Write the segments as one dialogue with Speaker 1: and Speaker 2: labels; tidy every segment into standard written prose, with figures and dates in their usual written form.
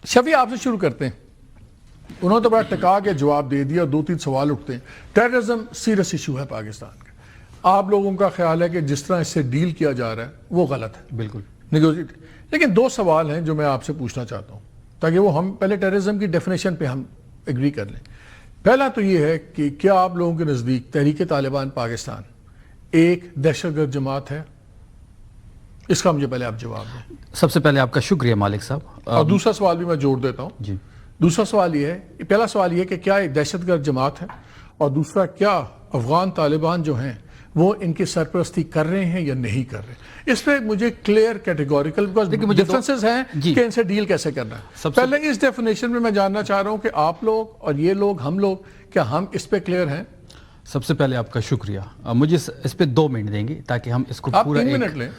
Speaker 1: شفیع آپ سے شروع کرتے ہیں. انہوں نے تو بڑا ٹکا کے جواب دے دیا, 2-3 سوال اٹھتے ہیں. ٹیررزم سیریس ایشو ہے پاکستان کا. آپ لوگوں کا خیال ہے کہ جس طرح اس سے ڈیل کیا جا رہا ہے وہ غلط ہے,
Speaker 2: بالکل
Speaker 1: نیگوشیٹ. لیکن 2 سوال ہیں جو میں آپ سے پوچھنا چاہتا ہوں تاکہ وہ ہم پہلے ٹیررزم کی ڈیفینیشن پہ ہم ایگری کر لیں. پہلا تو یہ ہے کہ کیا آپ لوگوں کے نزدیک تحریک طالبان پاکستان ایک دہشت گرد جماعت ہے؟ اس کا مجھے پہلے آپ جواب دیں.
Speaker 2: سب سے پہلے آپ کا شکریہ مالک صاحب.
Speaker 1: اور دوسرا سوال بھی میں جوڑ دیتا ہوں.
Speaker 2: جی
Speaker 1: دوسرا سوال یہ ہے, پہلا سوال یہ ہے کہ کیا ایک دہشت گرد جماعت ہے, اور دوسرا کیا افغان طالبان جو ہیں وہ ان کی سرپرستی کر رہے ہیں یا نہیں کر رہے ہیں؟ اس پہ مجھے کلیئر کیٹیگوریکل ڈفرنسز ہیں کہ ان سے ڈیل کیسے کرنا ہے. پہلے اس ڈیفینیشن میں جاننا چاہ رہا ہوں کہ آپ لوگ اور یہ لوگ, ہم لوگ, کیا ہم اس پہ کلیئر ہیں؟
Speaker 2: سب سے پہلے آپ کا شکریہ. مجھے اس پہ 2 منٹ دیں گے تاکہ ہم اس کو
Speaker 1: آپ
Speaker 2: پورا
Speaker 1: 3 منٹ لیں.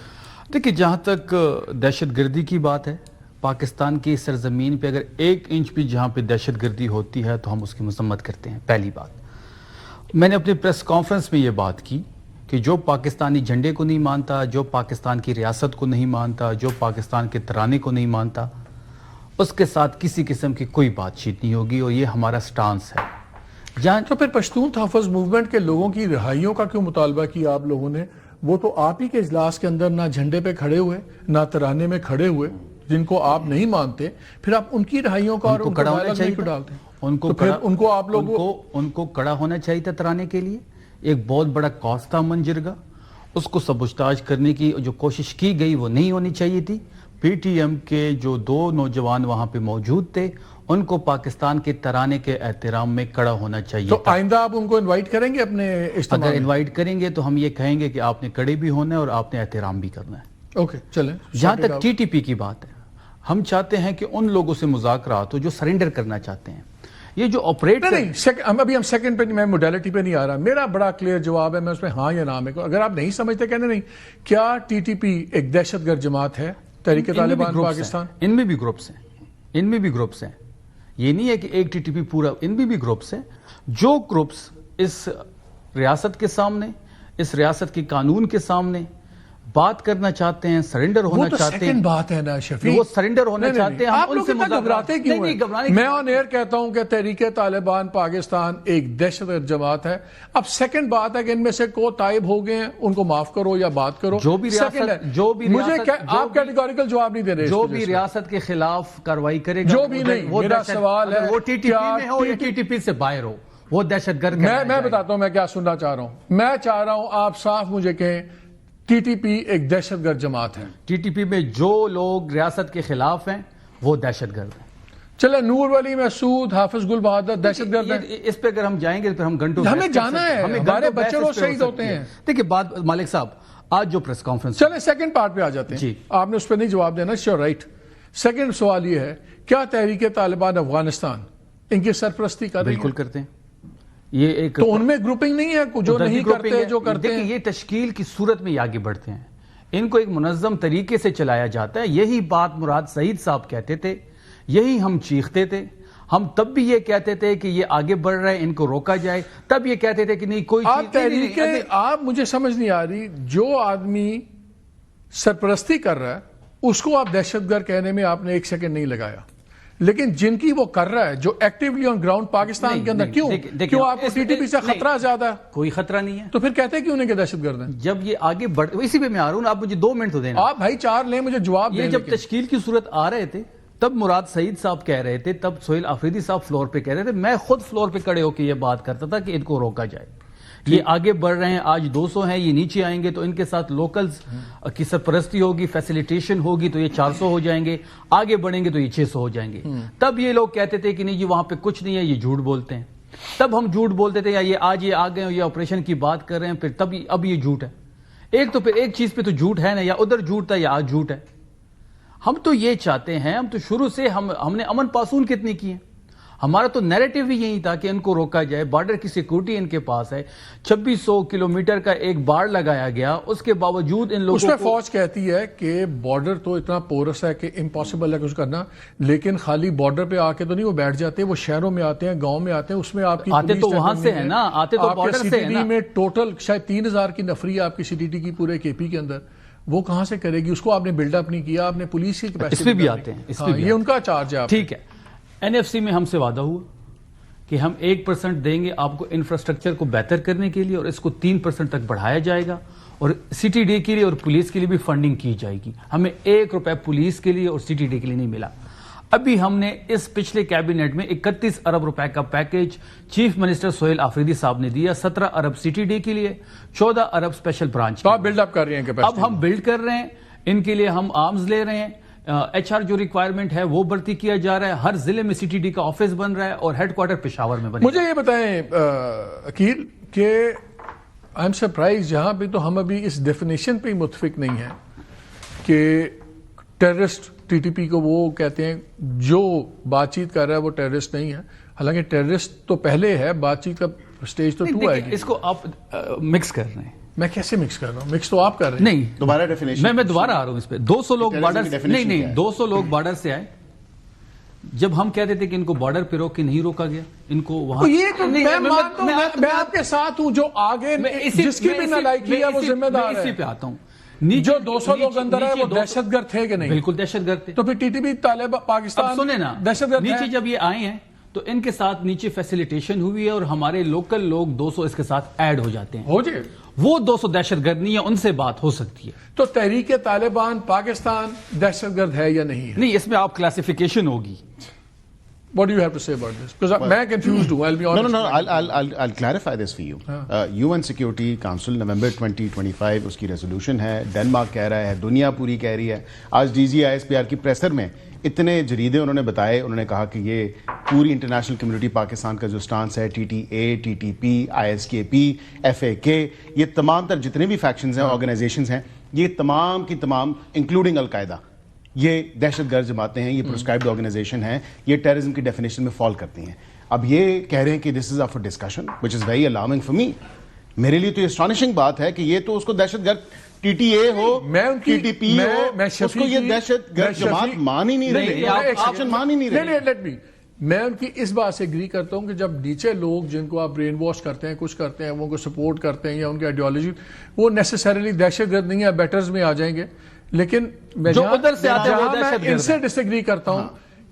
Speaker 2: دیکھیں, جہاں تک دہشت گردی کی بات ہے, پاکستان کی سرزمین پہ اگر 1 انچ بھی جہاں پہ دہشت گردی ہوتی ہے تو ہم اس کی مذمت کرتے ہیں. پہلی بات, میں نے اپنی پریس کانفرنس میں یہ بات کی کہ جو پاکستانی جھنڈے کو نہیں مانتا, جو پاکستان کی ریاست کو نہیں مانتا, جو پاکستان کے ترانے کو نہیں مانتا, اس کے ساتھ کسی قسم کی کوئی بات چیت نہیں ہوگی, اور یہ ہمارا سٹانس ہے.
Speaker 1: جہاں تو پھر پشتون تحفظ موومنٹ کے لوگوں کی رہائیوں کا کیوں مطالبہ کیا آپ لوگوں نے؟ وہ تو آپ ہی کے اجلاس کے اندر نہ جھنڈے پہ کھڑے ہوئے نہ ترانے میں کھڑے ہوئے, جن کو آپ نہیں مانتے, پھر آپ ان کی رہائیوں کا اور ان کو ڈالتے ہیں.
Speaker 2: ان کو کڑا ہونا چاہیے تھا ترانے کے لیے. ایک بہت بڑا کاز تھا منجرگا, اس کو سبوٹاج کرنے کی جو کوشش کی گئی وہ نہیں ہونی چاہیے تھی. پی ٹی ایم کے جو 2 نوجوان وہاں پہ موجود تھے, ان کو پاکستان کے ترانے کے احترام میں کڑا ہونا چاہیے.
Speaker 1: تو آئندہ آپ ان کو انوائٹ کریں گے اپنے اجتماع میں؟
Speaker 2: اگر انوائٹ کریں گے تو ہم یہ کہیں گے کہ آپ نے کڑے بھی ہونا ہے اور آپ نے احترام بھی کرنا ہے.
Speaker 1: اوکے, چلیں.
Speaker 2: جہاں تک ٹی ٹی پی کی بات ہے, ہم چاہتے ہیں کہ ان لوگوں سے مذاکرات ہو جو سرنڈر کرنا چاہتے ہیں. یہ جو آپریٹ
Speaker 1: ابھی ہم سیکنڈ پہ, میں موڈیلٹی پہ نہیں آ رہا. میرا بڑا کلیئر جواب ہے, میں اس میں ہاں یا نہ میں, اگر آپ نہیں سمجھتے کہنے نہیں. کیا ٹی ٹی پی ایک دہشت گرد جماعت ہے تحریک طالبان پاکستان؟
Speaker 2: ان میں بھی گروپس ہیں. یہ نہیں ہے کہ ایک ٹی ٹی پی پورا, ان میں بھی گروپس ہیں. جو گروپس اس ریاست کے سامنے, اس ریاست کے قانون کے سامنے بات کرنا چاہتے ہیں, سرنڈر ہونا چاہتے ہیں,
Speaker 1: بات ہے نا شفیع,
Speaker 2: وہ سرنڈر ہونا چاہتے ہیں.
Speaker 1: آپ لوگ اتنا گھبراتے کیوں ہیں؟ میں آن ایئر کہتا ہوں کہ تحریک طالبان پاکستان ایک دہشت گرد جماعت ہے. اب سیکنڈ بات ہے کہ ان میں سے کو تائب ہو گئے ہیں, ان کو معاف کرو یا بات کرو.
Speaker 2: جو بھی ریاست,
Speaker 1: آپ کیٹیگوریکل جواب نہیں دے رہے.
Speaker 2: جو بھی ریاست کے خلاف کارروائی کرے گا,
Speaker 1: جو بھی نہیں, میرا سوال ہے
Speaker 2: وہ ٹی ٹی پی میں ہو یا ٹی ٹی پی سے باہر ہو, وہ دہشت گرد.
Speaker 1: میں بتاتا ہوں میں کیا سننا چاہ رہا ہوں. میں چاہ رہا ہوں آپ صاف مجھے کہیں ٹی ٹی پی ایک دہشت گرد جماعت ہے.
Speaker 2: ٹی ٹی پی میں جو لوگ ریاست کے خلاف ہیں وہ دہشت گرد ہیں.
Speaker 1: چلے, نور ولی مسعود, حافظ گل بہادر دہشت گرد ہیں.
Speaker 2: اس پہ اگر ہم جائیں گے پھر ہم گھنٹوں,
Speaker 1: ہمیں جانا ہے, ہمارے بچے لوگ شہید ہوتے ہیں.
Speaker 2: دیکھیں بات مالک صاحب, آج جو پریس کانفرنس,
Speaker 1: چلے سیکنڈ پارٹ پہ آ جاتے ہیں. آپ نے اس پہ نہیں جواب دینا, شیور رائٹ. سیکنڈ سوال یہ ہے, کیا تحریک طالبان افغانستان ان کی سرپرستی کر رہی ہے؟
Speaker 2: بالکل کرتے ہیں. یہ ایک
Speaker 1: تو ان میں گروپنگ نہیں ہے جو نہیں کرتے, جو کرتے ہیں.
Speaker 2: یہ تشکیل کی صورت میں یہ آگے بڑھتے ہیں. ان کو ایک منظم طریقے سے چلایا جاتا ہے. یہی بات مراد سعید صاحب کہتے تھے, یہی ہم چیختے تھے. ہم تب بھی یہ کہتے تھے کہ یہ آگے بڑھ رہے ہیں, ان کو روکا جائے. تب یہ کہتے تھے کہ نہیں کوئی
Speaker 1: چیز. آپ مجھے سمجھ نہیں آ رہی, جو آدمی سرپرستی کر رہا ہے اس کو آپ دہشت گرد کہنے میں آپ نے 1 سیکنڈ نہیں لگایا, لیکن جن کی وہ کر رہا ہے, جو ایکٹیولی آن گراؤنڈ پاکستان کے اندر, کیوں آپ کو ٹی ٹی پی سے خطرہ زیادہ ہے؟
Speaker 2: کوئی خطرہ نہیں ہے.
Speaker 1: تو پھر کہتے کیوں نہیں کہ دہشت گرد ہیں؟
Speaker 2: جب یہ آگے بڑھ, اسی پہ میں آ رہا ہوں, آپ مجھے 2 منٹ تو دینا.
Speaker 1: آپ بھائی 4 لیں, مجھے جواب دیں.
Speaker 2: یہ جب تشکیل کی صورت آ رہے تھے تب مراد سعید صاحب کہہ رہے تھے, تب سہیل آفریدی صاحب فلور پہ کہہ رہے تھے. میں خود فلور پہ کھڑے ہو کے یہ بات کرتا تھا کہ ان کو روکا جائے. یہ آگے بڑھ رہے ہیں, آج 200 ہیں, یہ نیچے آئیں گے تو ان کے ساتھ لوکلز کی سرپرستی ہوگی, فیسیلیٹیشن ہوگی تو یہ 400 ہو جائیں گے, آگے بڑھیں گے تو یہ 600 ہو جائیں گے. تب یہ لوگ کہتے تھے کہ نہیں جی وہاں پہ کچھ نہیں ہے, یہ جھوٹ بولتے ہیں. تب ہم جھوٹ بولتے تھے, یا یہ آج یہ آ گئے ہیں, یہ آپریشن کی بات کر رہے ہیں, پھر تب اب یہ جھوٹ ہے. ایک تو پھر ایک چیز پہ تو جھوٹ ہے نا, یا ادھر جھوٹ تھا یا آج جھوٹ ہے. ہم تو یہ چاہتے ہیں, ہم تو شروع سے ہم نے امن پاسون کتنی کی ہیں. ہمارا تو نیریٹو بھی یہی تھا کہ ان کو روکا جائے. بارڈر کی سیکورٹی ان کے پاس ہے, 2600 کلومیٹر کا ایک بار لگایا گیا, اس کے باوجود ان لوگوں
Speaker 1: اس میں فوج کہتی ہے کہ بارڈر تو اتنا پورس ہے کہ امپاسبل ہے کچھ کرنا, لیکن خالی بارڈر پہ آ کے تو نہیں وہ بیٹھ جاتے, وہ شہروں میں آتے ہیں, گاؤں میں آتے ہیں. اس میں آپ کی
Speaker 2: آتے تو وہاں سے ہے نا, آتے تو بارڈر سے ہے نا.
Speaker 1: میں ٹوٹل شاید 3000 کی نفری ہے آپ کی سی ٹی ٹی کی پورے کے پی کے اندر. وہ کہاں سے کرے گی؟ اس کو آپ نے بلڈ اپ نہیں کیا، آپ نے پولیس کی کیپیسٹی
Speaker 2: اس پہ بھی آتے ہیں، اس پہ بھی
Speaker 1: یہ ان کا چارج ہے.
Speaker 2: ٹھیک ہے. NFC میں ہم سے وعدہ ہوا کہ ہم 1% دیں گے آپ کو انفراسٹرکچر کو بہتر کرنے کے لیے، اور اس کو 3% تک بڑھایا جائے گا، اور CTD کے لیے اور پولیس کے لیے بھی فنڈنگ کی جائے گی. ہمیں 1 روپے پولیس کے لیے اور CTD کے لیے نہیں ملا. ابھی ہم نے اس پچھلے کیبنٹ میں 31 ارب روپے کا package chief minister Sohail Afridi صاحب نے دیا، 17 ارب CTD کے لیے، 14 ارب اسپیشل برانچ.
Speaker 1: تو آپ بلڈ اپ کر رہے ہیں کیپیسٹی.
Speaker 2: اب ہم بلڈ کر رہے ہیں، ان کے لیے ہم آرمز لے رہے ہیں. HR جو ریکوائرمنٹ ہے وہ بھرتی کیا جا رہا ہے. ہر ضلع میں CTD کا آفس بن رہا ہے اور ہیڈ کوارٹر پشاور میں بنے.
Speaker 1: مجھے یہ بتائیں عقیل کہ آئی ایم سرپرائز، جہاں پہ تو ہم ابھی اس ڈیفینیشن پہ متفق نہیں ہیں کہ ٹیررسٹ TTP کو وہ کہتے ہیں، جو بات چیت کر رہا ہے وہ ٹیررسٹ نہیں ہے. حالانکہ ٹیررسٹ تو پہلے ہے، بات چیت کا سٹیج تو 2 آئے گی.
Speaker 2: اس کو آپ مکس کر رہے ہیں.
Speaker 1: میں کیسے مکس کر رہا ہوں؟ مکس تو آپ کر رہے ہیں.
Speaker 2: نہیں،
Speaker 3: دوبارہ ڈیفینیشن
Speaker 2: میں دوبارہ آ رہا ہوں اس پہ. 200 لوگ بارڈر، نہیں 200 لوگ بارڈر سے آئے. جب ہم کہتے تھے کہ ان کو بارڈر پہ روک کے نہیں روکا گیا، ان کو وہاں،
Speaker 1: یہ تو میں مانتا ہوں، میں آپ کے ساتھ ہوں. جو آگے جس کی بھی نالائکی ہے وہ ذمہ دار ہے.
Speaker 2: اسی پہ آتا ہوں.
Speaker 1: جو 200 لوگ اندر آئے وہ دہشت گرد تھے کہ نہیں؟
Speaker 2: بالکل دہشت گرد تھے.
Speaker 1: تو پھر TTP طالبان پاکستان
Speaker 2: سنیں نا،
Speaker 1: دہشت گرد
Speaker 2: نیچے جب یہ آئے ہیں تو ان کے ساتھ نیچے فیسیلیٹیشن ہوئی ہے، اور ہمارے لوکل لوگ 200 اس کے ساتھ ایڈ ہو جاتے ہیں.
Speaker 1: ہو جائے
Speaker 2: وہ 200 دہشت گرد نہیں ہے، ان سے بات ہو سکتی ہے.
Speaker 1: تو تحریک طالبان پاکستان دہشت گرد ہے یا نہیں ہے؟
Speaker 2: نہیں، اس میں آپ کلاسیفیکیشن ہوگی.
Speaker 1: What do you have to say about this? Because میں confused ہوں. I'll be honest.
Speaker 3: No. I'll clarify this for you. UN Security Council November 2025 اس کی ریزولوشن ہے. ڈنمارک کہہ رہا ہے، دنیا پوری کہہ رہی ہے. آج DG ISPR کی پریسر میں اتنے جریدے انہوں نے بتائے، انہوں نے کہا کہ یہ پوری انٹرنیشنل کمیونٹی پاکستان کا جو سٹانس ہے، TTA, TTP, ISKP, FAK، یہ تمام تر جتنے بھی فیکشنز ہیں، آرگنائزیشنز ہیں، یہ تمام کی تمام انکلوڈنگ القاعدہ، یہ دہشت گرد جماعتیں ہیں، یہ پرسکرائبڈ آرگنائزیشن ہیں، یہ ٹیررزم کی ڈیفینیشن میں فال کرتی ہیں. اب یہ کہہ رہے ہیں کہ this is up for discussion which is very alarming for me. میرے لیے تو یہ اسٹانشنگ بات ہے کہ یہ تو اس کو دہشت گرد TTA ہو، TTP ہو، اس کو یہ دہشت گرد جماعت مان ہی نہیں رہے، مان ہی نہیں رہے.
Speaker 1: میں ان کی اس بات سے اگری کرتا ہوں کہ جب نیچے لوگ جن کو آپ برین واش کرتے ہیں، کچھ کرتے ہیں، وہ کو سپورٹ کرتے ہیں یا ان کی آئیڈیالوجی، وہ نیسیسریلی دہشت گرد نہیں ہے، بیٹرز میں آ جائیں گے. لیکن میں
Speaker 2: جو ادھر سے آتے ہیں وہ دہشت گرد ہیں.
Speaker 1: ان سے ڈس ایگری کرتا ہوں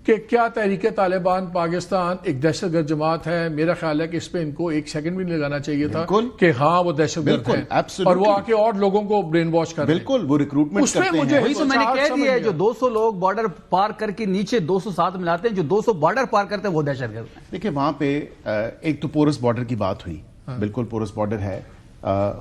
Speaker 1: کہ کیا تحریک طالبان پاکستان ایک دہشت گرد جماعت ہے. میرا خیال ہے کہ اس پہ ان کو 1 سیکنڈ بھی نہیں لگانا چاہیے تھا کہ ہاں وہ دہشت گرد ہیں، اور وہ آ کے اور لوگوں کو برین واش کر رہے ہیں.
Speaker 3: بالکل، وہ ریکروٹمنٹ کرتے ہیں.
Speaker 2: وہی تو میں نے کہہ دیا ہے، جو 200 لوگ بارڈر پار کر کے نیچے 200 ساتھ ملاتے ہیں، جو 200 بارڈر پار کرتے ہیں وہ دہشت گرد ہیں.
Speaker 3: دیکھیں وہاں پہ ایک تو پورس بارڈر کی بات ہوئی، بالکل پورس بارڈر ہے.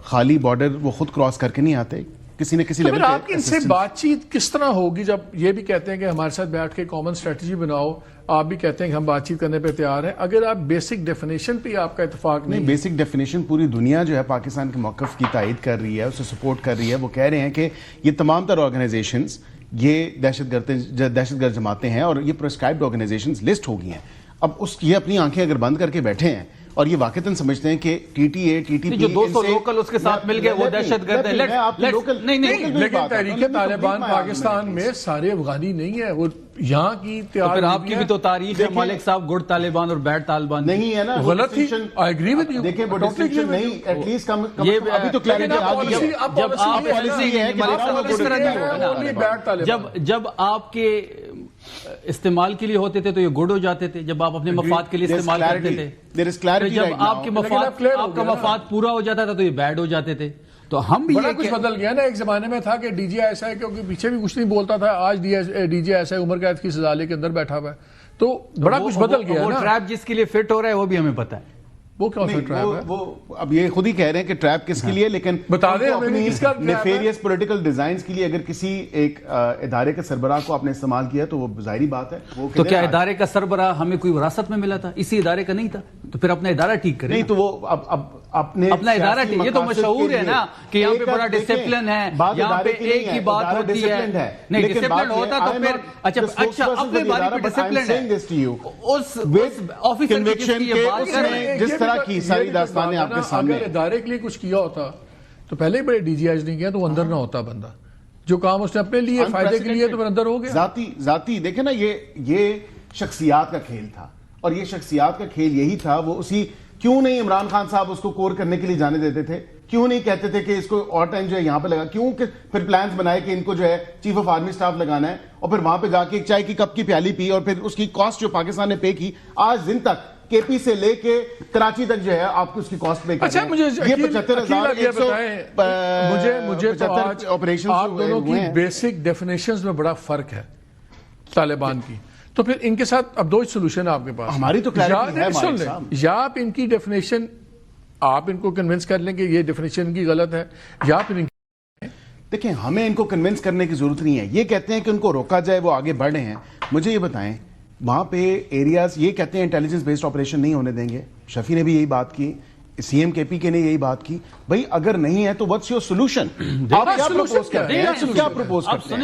Speaker 3: خالی بارڈر وہ خود کراس کر کے نہیں آتے، کسی نہ کسی لیول پہ.
Speaker 1: آپ کی ان سے بات چیت کس طرح ہوگی جب یہ بھی کہتے ہیں کہ ہمارے ساتھ بیٹھ کے کامن اسٹریٹجی بناؤ، آپ بھی کہتے ہیں کہ ہم بات چیت کرنے پہ تیار ہیں، اگر آپ بیسک ڈیفینیشن پہ آپ کا اتفاق نہیں؟
Speaker 3: بیسک ڈیفینیشن پوری دنیا جو ہے پاکستان کے موقف کی تائید کر رہی ہے، اسے سپورٹ کر رہی ہے. وہ کہہ رہے ہیں کہ یہ تمام تر آرگنائزیشنز یہ دہشت گرد جماعتیں ہیں، اور یہ پرسکرائبڈ آرگنائزیشنز لسٹ ہو گئی ہیں. اب یہ اپنی آنکھیں اگر بند کر کے بیٹھے ہیں اور یہ واقعتاً سمجھتے ہیں کہ TTA, TTP
Speaker 2: جو 200 لوکل اس کے ساتھ مل گئے وہ دہشت گرد ہیں.
Speaker 1: لیکن تحریک طالبان پاکستان میں سارے افغانی نہیں ہیں، وہ یہاں کی
Speaker 2: پھر آپ کی بھی تو تاریخ ہے مالک صاحب، گڈ طالبان اور بیڈ طالبان
Speaker 3: نہیں ہے نا.
Speaker 1: غلط ہی. I agree with you.
Speaker 3: دیکھیں وہ ڈسٹنکشن نہیں، ایٹ لیسٹ ابھی تو کلیئرٹی آ گئی ہے.
Speaker 2: جب آپ پالیسی ہے جب آپ کے استعمال کے لیے ہوتے تھے تو یہ گڈ ہو جاتے تھے، جب آپ اپنے مفاد کے لیے استعمال کرتے تھے، جب آپ کا مفاد پورا ہو جاتا تھا تو یہ بیڈ ہو جاتے تھے. تو ہم بھی
Speaker 1: بڑا کچھ بدل گیا نا. ایک زمانے میں تھا کہ DG ایسا ہے کیونکہ پیچھے بھی کچھ نہیں بولتا تھا، آج DG ایسا ہے عمر قید کی سزا لے کے اندر بیٹھا ہوا ہے. تو بڑا کچھ بدل گیا.
Speaker 2: وہ ٹریپ جس کے لیے فٹ ہو رہا ہے وہ بھی ہمیں پتا ہے.
Speaker 1: وہ کون سا ٹریپ ہے؟
Speaker 3: وہ اب یہ خود ہی کہہ رہے ہیں کہ ٹریپ کس کے لیے، لیکن
Speaker 1: بتا دیں ہمیں کس کا
Speaker 3: نیفیریس پولیٹیکل ڈیزائنز کے لیے اگر کسی ایک ادارے کے سربراہ کو آپ نے استعمال کیا تو وہ ظاہری بات ہے.
Speaker 2: تو کیا ادارے کا سربراہ ہمیں کوئی وراثت میں ملا تھا؟ اسی ادارے کا نہیں تھا تو پھر اپنا ادارہ ٹھیک کریں.
Speaker 3: نہیں تو وہ اب
Speaker 2: اپنا ادارہ ٹھیک. یہ تو مشہور ہے نا کہ یہاں پہ بڑا ڈسپلن ہے، یہاں پہ ایک ہی بات ہوتی ہے. نہیں ڈسپلن ہوتا تو پھر اچھا اپنے بارے میں ڈسپلن ہے اس آفیسر کی بات کر رہے ہیں
Speaker 3: جس طرح کی ساری داستانیں آپ کے سامنے.
Speaker 1: اگر ادارے کے لیے کچھ کیا ہوتا تو پہلے ہی بڑے DG آج نہیں کیا تو وہ اندر نہ ہوتا. بندہ جو کام اس نے اپنے لیے فائدے کے لیے تو پھر اندر ہو گیا.
Speaker 3: ذاتی دیکھیں نا، یہ شخصیات کا کھیل تھا، اور یہ شخصیات کا کھیل یہی تھا. وہ اسی کیوں نہیں عمران خان صاحب اس کو کور کرنے کے لیے جانے دیتے تھے؟ کیوں نہیں کہتے تھے کہ اس کو اور ٹائم جو ہے یہاں پہ لگا, کیوں کہ پھر پلانز بنائے کہ ان کو جو ہے چیف آف آرمی سٹاف لگانا ہے, اور پھر وہاں پہ جا کے ایک چائے کی کپ کی پیالی پی, اور پھر اس کی کاسٹ جو پاکستان نے پے کی آج دن تک کے پی سے لے کے کراچی تک جو ہے آپ کو اس کی کاسٹ پے
Speaker 1: اچھا مجھے یہ 75,000
Speaker 3: آپریشن
Speaker 1: آپ دونوں کی بیسک ڈیفینیشنز میں بڑا فرق ہے طالبان کی, تو پھر ان کے ساتھ اب دو ہی سولوشن ہے آپ کے پاس.
Speaker 3: ہماری تو کلیئرٹی ہے مالک صاحب,
Speaker 1: یا آپ ان کی ڈیفینیشن آپ ان کو کنونس کر لیں کہ یہ ڈیفینیشن کی غلط ہے, یا پھر
Speaker 3: دیکھیں ہمیں ان کو کنونس کرنے کی ضرورت نہیں ہے. یہ کہتے ہیں کہ ان کو روکا جائے, وہ آگے بڑھ رہے ہیں. مجھے یہ بتائیں وہاں پہ ایریاز یہ کہتے ہیں انٹیلیجنس بیسڈ آپریشن نہیں ہونے دیں گے, شفیع نے بھی یہی بات کی, سی ایم کے پی کے نے یہی بات کی. بھائی اگر نہیں ہے تو واٹس یور سولوشن, آپ کیا پروپوز کرتے ہیں, کیا پروپوز کرتے ہیں؟